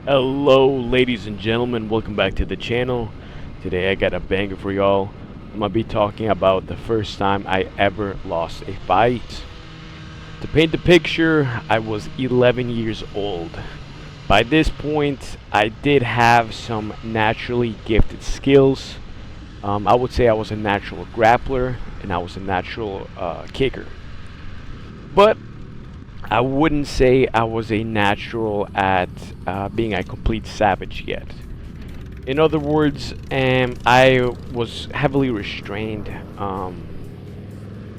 Hello ladies and gentlemen, welcome back to the channel. Today I got a banger for y'all. I'm gonna be talking about the first time I ever lost a fight. To paint the picture, I was 11 years old. By this point, I did have some naturally gifted skills. I would say I was a natural grappler and I was a natural kicker. But I wouldn't say I was a natural at being a complete savage yet. In other words, I was heavily restrained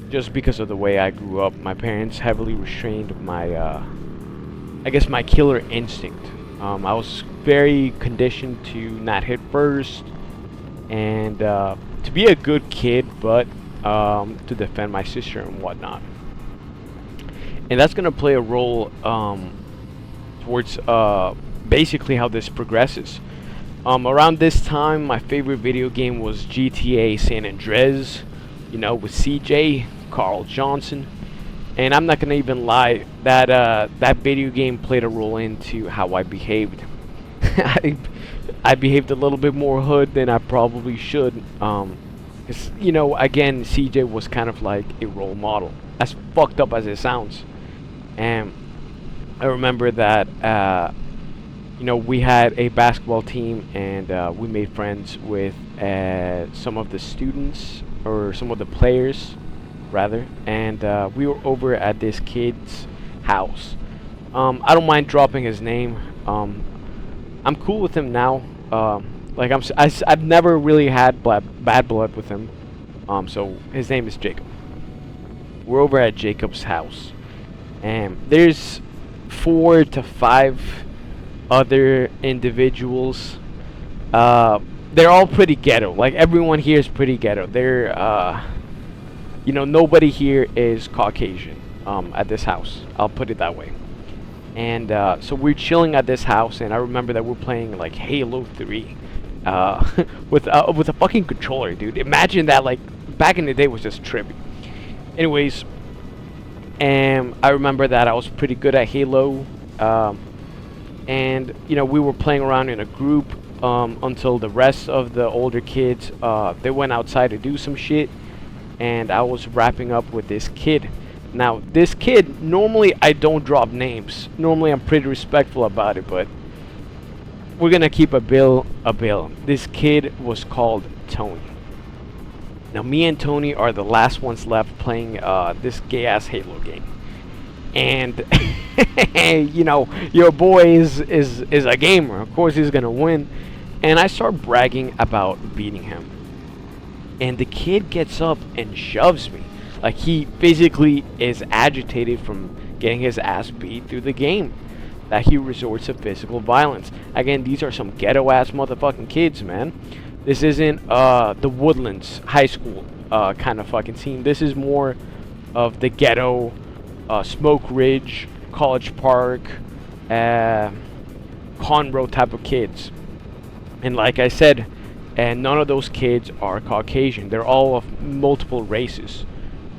just because of the way I grew up. My parents heavily restrained my, I guess, my killer instinct. I was very conditioned to not hit first and to be a good kid, but to defend my sister and whatnot. And that's going to play a role towards basically how this progresses. Around this time, my favorite video game was GTA San Andreas, you know, with CJ, Carl Johnson. And I'm not going to even lie, that video game played a role into how I behaved. I behaved a little bit more hood than I probably should. 'Cause, you know, again, CJ was kind of like a role model, as fucked up as it sounds. And I remember that, you know, we had a basketball team and we made friends with some of the students, or some of the players, rather. And we were over at this kid's house. I don't mind dropping his name. I'm cool with him now. Like I've never really had bad blood with him. So his name is Jacob. We're over at Jacob's house. And there's 4 to 5 other individuals. They're all pretty ghetto. Like, everyone here is pretty ghetto. They're, you know, nobody here is Caucasian at this house. I'll put it that way. And so we're chilling at this house, and I remember that we're playing like Halo 3 with a fucking controller, dude. Imagine that. Like, back in the day, was just trippy. Anyways. And I remember that I was pretty good at Halo, and you know, we were playing around in a group until the rest of the older kids they went outside to do some shit, and I was wrapping up with this kid. Now this kid, normally I don't drop names. Normally I'm pretty respectful about it, but we're gonna keep a bill. This kid was called Tony. Now, me and Tony are the last ones left playing this gay-ass Halo game. And, you know, your boy is a gamer. Of course, he's going to win. And I start bragging about beating him. And the kid gets up and shoves me. Like, he physically is agitated from getting his ass beat through the game. That he resorts to physical violence. Again, these are some ghetto-ass motherfucking kids, man. This isn't the Woodlands High School kind of fucking scene. This is more of the ghetto, Smoke Ridge, College Park, Conroe type of kids. And like I said, and none of those kids are Caucasian. They're all of multiple races.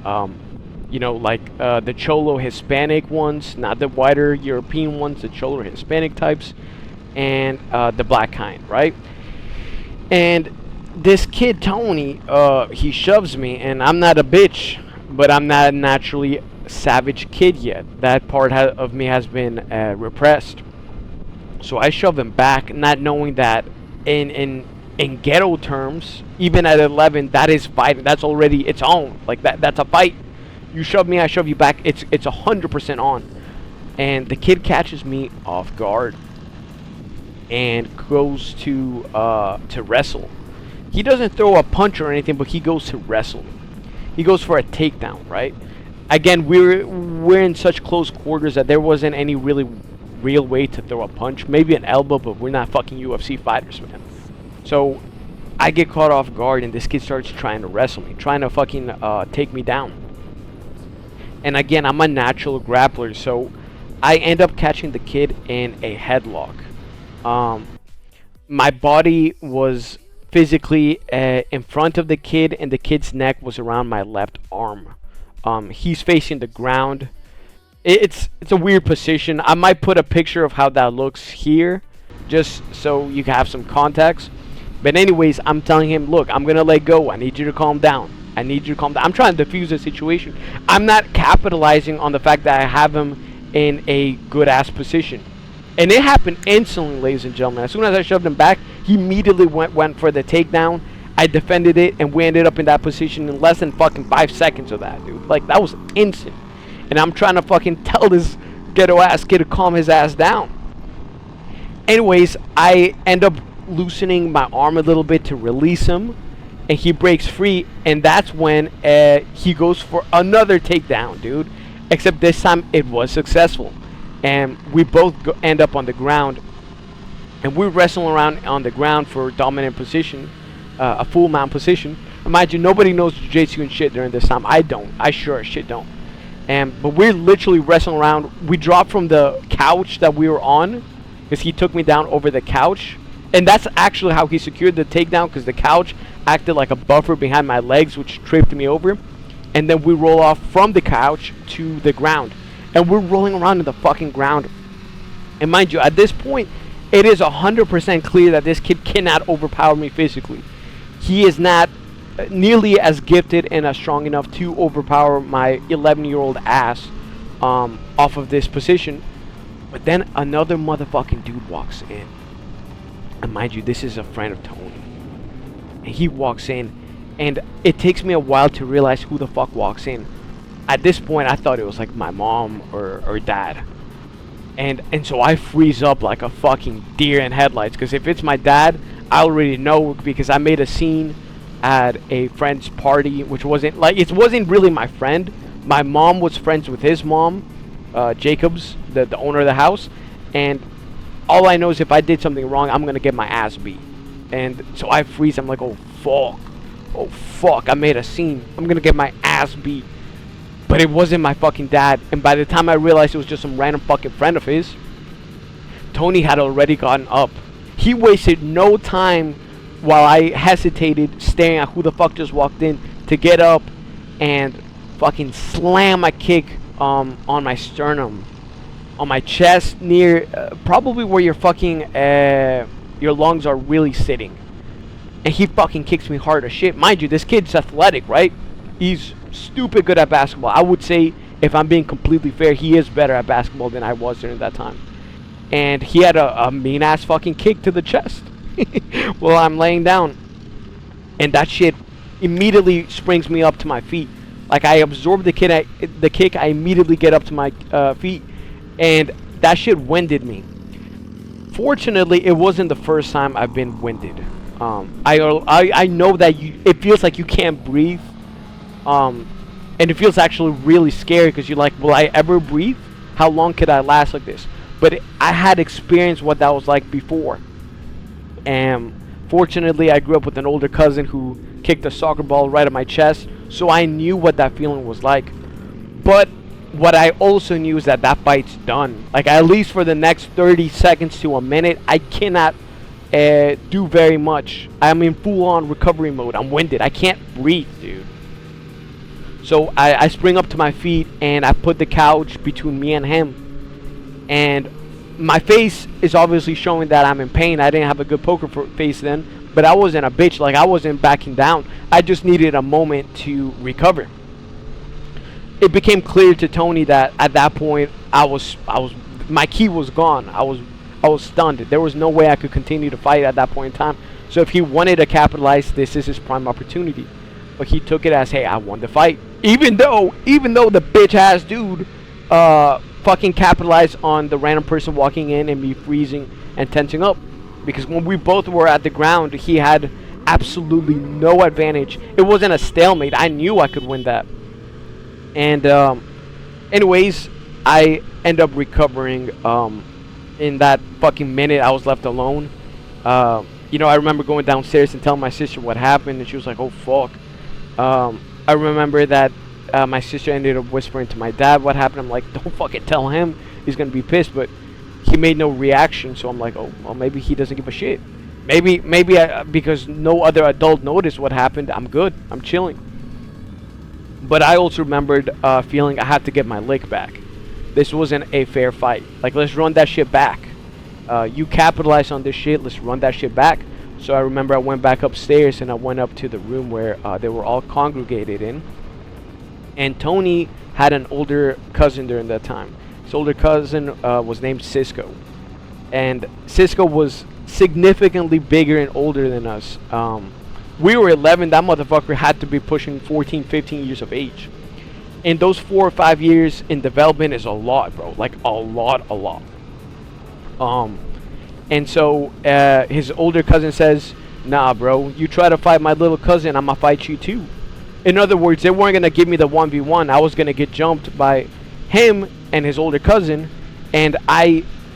You know, like the Cholo Hispanic ones, not the whiter European ones, the Cholo Hispanic types, and the black kind, right? And this kid, Tony, he shoves me, and I'm not a bitch, but I'm not a naturally savage kid yet. That part of me has been repressed. So I shove him back, not knowing that in ghetto terms, even at 11, that is fighting. That's already its own. Like, that's a fight. You shove me, I shove you back. It's 100% on. And the kid catches me off guard and goes to wrestle. He doesn't throw a punch or anything, but he goes to wrestle. He goes for a takedown, right? Again, we're in such close quarters that there wasn't any really real way to throw a punch. Maybe an elbow, but we're not fucking UFC fighters, man. So I get caught off guard, and this kid starts trying to wrestle me, trying to fucking take me down. And again, I'm a natural grappler, so I end up catching the kid in a headlock. My body was physically in front of the kid, and the kid's neck was around my left arm. He's facing the ground. It's a weird position. I might put a picture of how that looks here. just so you can have some context. But anyways, I'm telling him, look, I'm gonna let go. I need you to calm down. I need you to calm down. I'm trying to defuse the situation. I'm not capitalizing on the fact that I have him in a good ass position. And it happened instantly, ladies and gentlemen. As soon as I shoved him back, he immediately went for the takedown. I defended it, and we ended up in that position in less than fucking 5 seconds of that, dude. Like, that was instant. And I'm trying to fucking tell this ghetto ass kid to calm his ass down. Anyways, I end up loosening my arm a little bit to release him, and he breaks free, and that's when he goes for another takedown, dude. Except this time it was successful, and we both end up on the ground, and we're wrestling around on the ground for dominant position, a full mount position. And mind you, nobody knows jiu-jitsu and shit during this time. I don't. I sure as shit don't. But we're literally wrestling around. We dropped from the couch that we were on, because he took me down over the couch. And that's actually how he secured the takedown, because the couch acted like a buffer behind my legs, which tripped me over. And then we roll off from the couch to the ground. And we're rolling around in the fucking ground. And mind you, at this point, it is 100% clear that this kid cannot overpower me physically. He is not nearly as gifted and as strong enough to overpower my 11-year-old ass off of this position. But then another motherfucking dude walks in. And mind you, this is a friend of Tony. And he walks in, and it takes me a while to realize who the fuck walks in. At this point, I thought it was like my mom or dad. And so I freeze up like a fucking deer in headlights, because if it's my dad, I already know, because I made a scene at a friend's party, which wasn't like, it wasn't really my friend. My mom was friends with his mom, Jacobs, the owner of the house, and all I know is if I did something wrong, I'm gonna get my ass beat. And so I freeze. I'm like, oh fuck, I made a scene. I'm gonna get my ass beat. But it wasn't my fucking dad. And by the time I realized it was just some random fucking friend of his, Tony had already gotten up. He wasted no time while I hesitated, staring at who the fuck just walked in, to get up and fucking slam my kick on my sternum, on my chest, near probably where your fucking your lungs are really sitting. And he fucking kicks me hard as shit. Mind you, this kid's athletic, right? He's stupid good at basketball. I would say, if I'm being completely fair, he is better at basketball than I was during that time. And he had a mean ass fucking kick to the chest while I'm laying down. And that shit immediately springs me up to my feet. Like, I absorb the kick, I immediately get up to my feet, and that shit winded me. Fortunately, it wasn't the first time I've been winded. I know that it feels like you can't breathe, and it feels actually really scary, because you're like, will I ever breathe? How long could I last like this? But I had experienced what that was like before. And fortunately, I grew up with an older cousin who kicked a soccer ball right at my chest, so I knew what that feeling was like. But what I also knew is that fight's done. Like, at least for the next 30 seconds to a minute, I cannot do very much. I'm in full-on recovery mode. I'm winded. I can't breathe, dude. So I spring up to my feet, and I put the couch between me and him. And my face is obviously showing that I'm in pain. I didn't have a good poker face then, but I wasn't a bitch. Like, I wasn't backing down. I just needed a moment to recover. It became clear to Tony that at that point, my key was gone. I was stunned. There was no way I could continue to fight at that point in time. So if he wanted to capitalize, this is his prime opportunity. But he took it as, hey, I won the fight. Even though the bitch ass dude fucking capitalized on the random person walking in and me freezing and tensing up. Because when we both were at the ground, he had absolutely no advantage. It wasn't a stalemate. I knew I could win that. And anyways, I end up recovering in that fucking minute I was left alone. You know, I remember going downstairs and telling my sister what happened, and she was like, oh fuck. I remember that my sister ended up whispering to my dad what happened. I'm like, don't fucking tell him, he's gonna be pissed. But he made no reaction, so I'm like, oh well, maybe he doesn't give a shit. Maybe because no other adult noticed what happened, I'm good, I'm chilling. But I also remembered feeling I had to get my lick back. This wasn't a fair fight. Like, let's run that shit back. You capitalize on this shit. Let's run that shit back. So I remember I went back upstairs and I went up to the room where they were all congregated in. And Tony had an older cousin during that time. His older cousin was named Cisco. And Cisco was significantly bigger and older than us. We were 11. That motherfucker had to be pushing 14, 15 years of age. And those 4 or 5 years in development is a lot, bro. Like a lot. And so his older cousin says, nah, bro, you try to fight my little cousin, I'm gonna fight you too. In other words, they weren't gonna give me the 1v1. I was gonna get jumped by him and his older cousin. And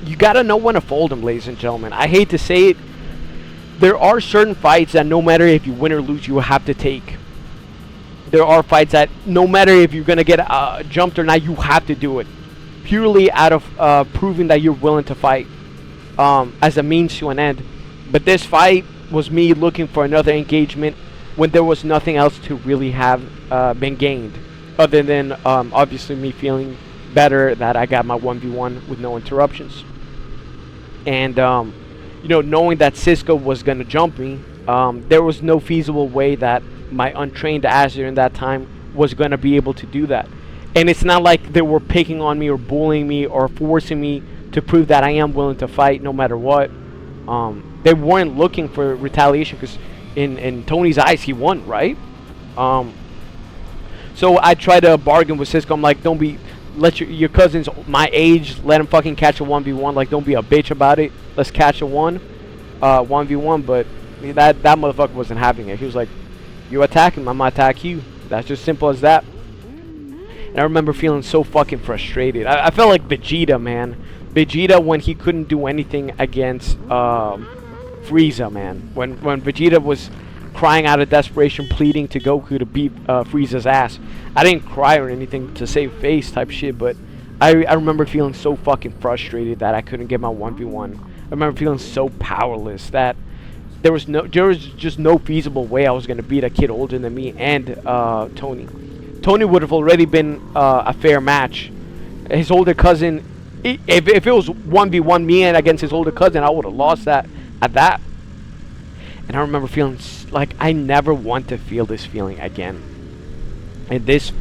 you gotta know when to fold them, ladies and gentlemen. I hate to say it. There are certain fights that no matter if you win or lose, you have to take. There are fights that no matter if you're gonna get jumped or not, you have to do it. Purely out of proving that you're willing to fight as a means to an end. But this fight was me looking for another engagement when there was nothing else to really have been gained. Other than obviously me feeling better that I got my 1v1 with no interruptions. And you know, knowing that Cisco was gonna jump me, there was no feasible way that my untrained ass during that time was gonna be able to do that. And it's not like they were picking on me or bullying me or forcing me to prove that I am willing to fight no matter what. They weren't looking for retaliation because in Tony's eyes he won, right? So I tried to bargain with Cisco. I'm like, don't be, let your cousin's my age, let him fucking catch a 1v1. Like, don't be a bitch about it. Let's catch a 1v1. But that motherfucker wasn't having it. He was like, you attack him, I'm gonna attack you. That's just simple as that. And I remember feeling so fucking frustrated. I felt like Vegeta, man. Vegeta when he couldn't do anything against Frieza, man. When Vegeta was crying out of desperation, pleading to Goku to beat Frieza's ass. I didn't cry or anything to save face type shit, but I remember feeling so fucking frustrated that I couldn't get my 1v1. I remember feeling so powerless that there was just no feasible way I was gonna beat a kid older than me and Tony. Tony would have already been a fair match. His older cousin, if it was 1v1 me and against his older cousin, I would have lost that at that. And I remember feeling like I never want to feel this feeling again. And this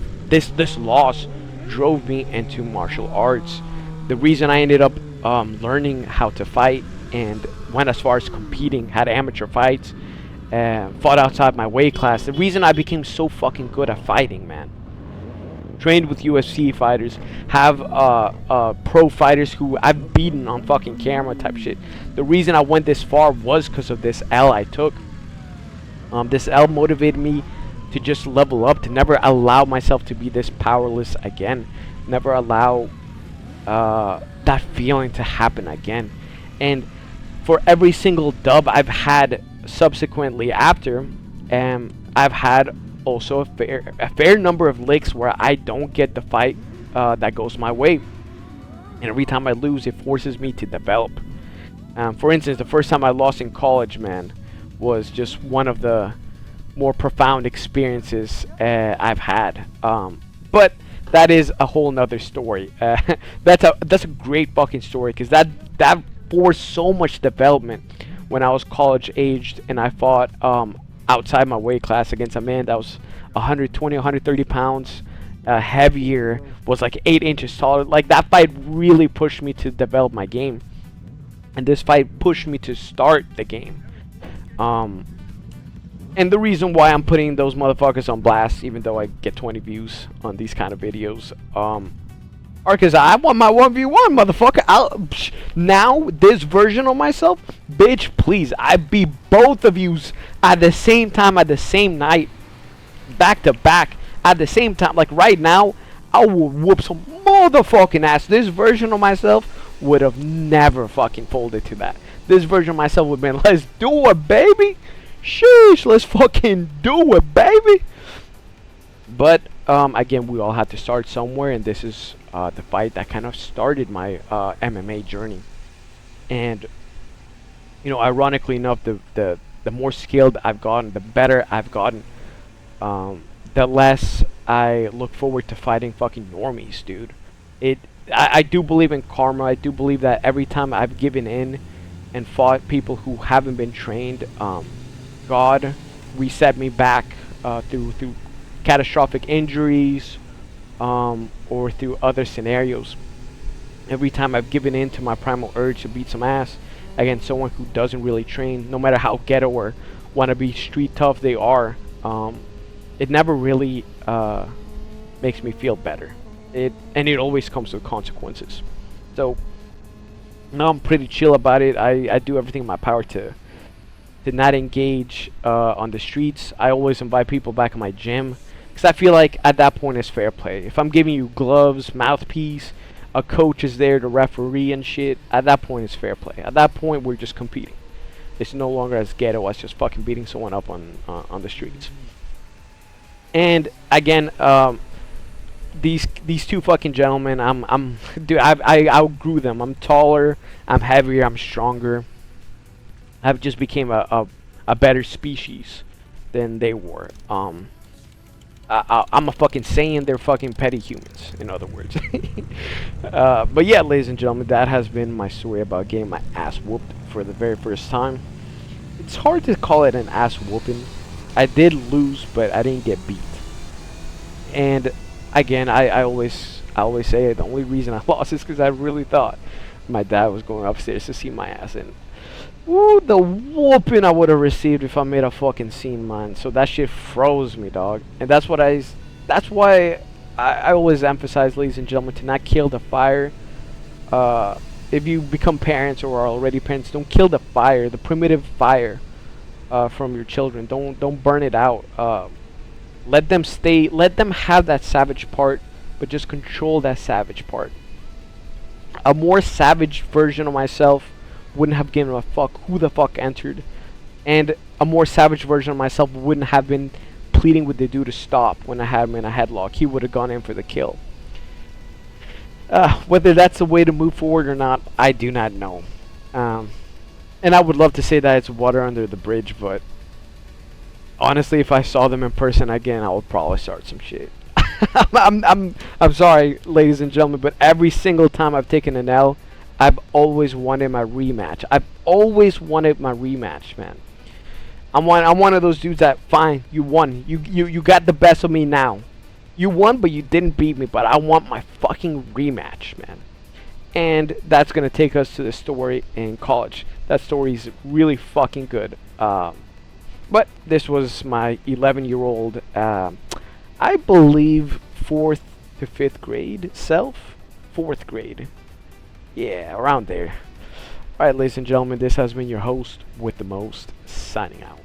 loss drove me into martial arts. The reason I ended up learning how to fight and went as far as competing, had amateur fights, fought outside my weight class. The reason I became so fucking good at fighting, man. Trained with UFC fighters, have pro fighters who I've beaten on fucking camera type shit. The reason I went this far was because of this L I took. This L motivated me to just level up, to never allow myself to be this powerless again. Never allow that feeling to happen again. And for every single dub I've had subsequently after, I've had also a fair number of licks where I don't get the fight that goes my way. And every time I lose, it forces me to develop. For instance, the first time I lost in college, man, was just one of the more profound experiences I've had. But that is a whole nother story. That's a great fucking story, because that forced so much development when I was college aged and I fought outside my weight class against a man that was 120, 130 pounds heavier, was like 8 inches taller. Like, that fight really pushed me to develop my game, and this fight pushed me to start the game. And the reason why I'm putting those motherfuckers on blast, even though I get 20 views on these kind of videos, are because I want my 1v1, motherfucker. Now, this version of myself, bitch, please, I beat both of yous at the same time, at the same night, back to back, at the same time. Like, right now, I will whoop some motherfucking ass. This version of myself would have never fucking folded to that. This version of myself would have been, let's do it, baby. Sheesh, let's fucking do it, baby. But, again, we all had to start somewhere, and this is the fight that kind of started my MMA journey. And, you know, ironically enough, the more skilled I've gotten, the better I've gotten, the less I look forward to fighting fucking normies, dude. I do believe in karma. I do believe that every time I've given in and fought people who haven't been trained, God reset me back through catastrophic injuries, or through other scenarios. Every time I've given in to my primal urge to beat some ass against someone who doesn't really train, no matter how ghetto or wanna be street tough they are, it never really makes me feel better. It always comes with consequences. So now I'm pretty chill about it. I do everything in my power to not engage on the streets. I always invite people back in my gym because I feel like at that point it's fair play. If I'm giving you gloves, mouthpiece, a coach is there to referee and shit, at that point it's fair play. At that point we're just competing. It's no longer as ghetto as just fucking beating someone up on the streets. And again, these two fucking gentlemen, dude, I outgrew them. I'm taller, I'm heavier, I'm stronger. I've just became a better species than they were. I'm a fucking Saiyan, they're fucking petty humans, in other words. But yeah, ladies and gentlemen, that has been my story about getting my ass whooped for the very first time. It's hard to call it an ass whooping. I did lose, but I didn't get beat. And again, I always say the only reason I lost is because I really thought my dad was going upstairs to see my ass, and ooh, the whooping I would have received if I made a fucking scene, man. So that shit froze me, dog. And that's why I always emphasize, ladies and gentlemen, to not kill the fire. If you become parents or are already parents, don't kill the fire, the primitive fire from your children. Don't burn it out. Let them stay. Let them have that savage part, but just control that savage part. A more savage version of myself wouldn't have given a fuck who the fuck entered, and a more savage version of myself wouldn't have been pleading with the dude to stop when I had him in a headlock. He would have gone in for the kill. Whether that's the way to move forward or not, I do not know. And I would love to say that it's water under the bridge, but honestly, if I saw them in person again, I would probably start some shit. I'm sorry, ladies and gentlemen, but every single time I've taken an L, I've always wanted my rematch. I've always wanted my rematch, man. I'm one of those dudes that, fine, you won. You got the best of me now. You won, but you didn't beat me, but I want my fucking rematch, man. And that's going to take us to the story in college. That story's really fucking good. But this was my 11-year-old, I believe, 4th to 5th grade self. 4th grade. Yeah, around there. Alright, ladies and gentlemen, this has been your host with the most, signing out.